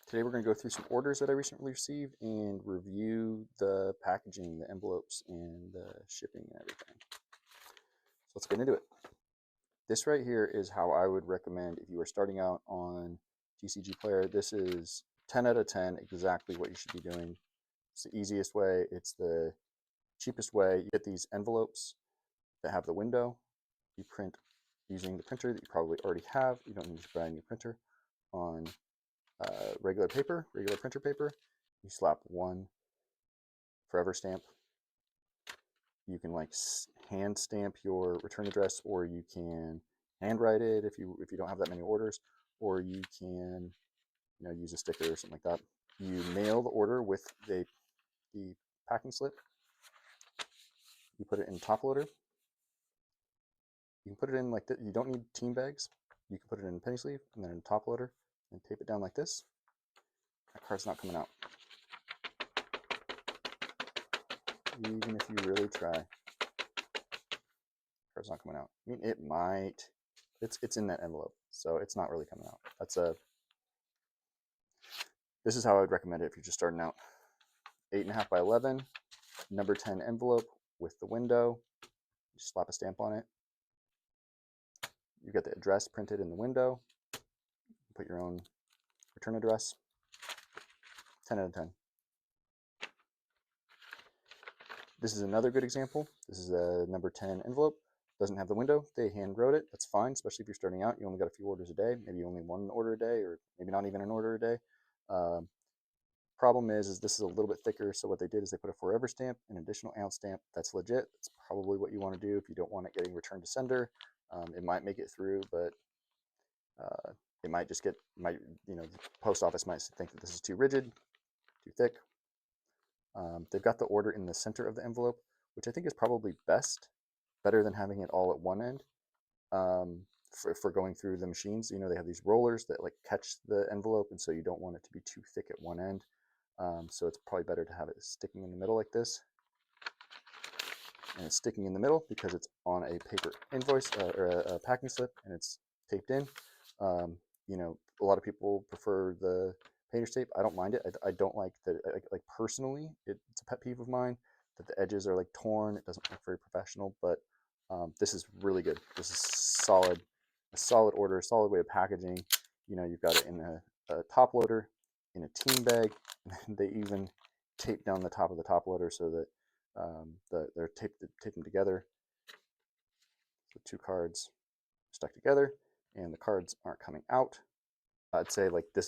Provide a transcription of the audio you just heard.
Today we're going to go through some orders that I recently received and review the packaging, the envelopes, and the shipping and everything. So let's get into it. This right here is how I would recommend if you are starting out on TCG Player. This is 10 out of 10, exactly what you should be doing. It's the easiest way. It's the cheapest way. You get these envelopes that have the window. You print using the printer that you probably already have. You don't need to buy a new printer on regular paper, regular printer paper. You slap one forever stamp. You can like hand stamp your return address, or you can handwrite it if you don't have that many orders, or you can use a sticker or something like that. You mail the order with the packing slip. You put it in top loader. You can put it in like that. You don't need team bags. You can put it in a penny sleeve and then in top loader and tape it down like this. That card's not coming out. Even if you really try, card's not coming out. I mean, it might. It's in that envelope, so it's not really coming out. This is how I would recommend it if you're just starting out. 8.5 by 11, number 10 envelope with the window. You slap a stamp on it. You get the address printed in the window. Put your own return address. 10 out of 10. This is another good example. This is a number 10 envelope. Doesn't have the window. They hand wrote it. That's fine, especially if you're starting out. You only got a few orders a day, maybe only one order a day, or maybe not even an order a day. Problem is this is a little bit thicker, so what they did is they put a forever stamp, an additional ounce stamp. That's legit. That's probably what you want to do if you don't want it getting returned to sender. It might make it through, but it might just get, the post office might think that this is too rigid, too thick. They've got the order in the center of the envelope, which I think is probably better than having it all at one end. For going through the machines, they have these rollers that like catch the envelope, and so you don't want it to be too thick at one end. So it's probably better to have it sticking in the middle like this. And it's sticking in the middle because it's on a paper invoice or a packing slip, and it's taped in. A lot of people prefer the painter's tape. I don't mind it. I don't like that. Like personally, it's a pet peeve of mine that the edges are like torn. It doesn't look very professional, but this is really good. This is solid, a solid order, a solid way of packaging. You've got it in a top loader, in a team bag, and they even tape down the top of the top loader so that they're taping together. So two cards stuck together, and the cards aren't coming out. I'd say like this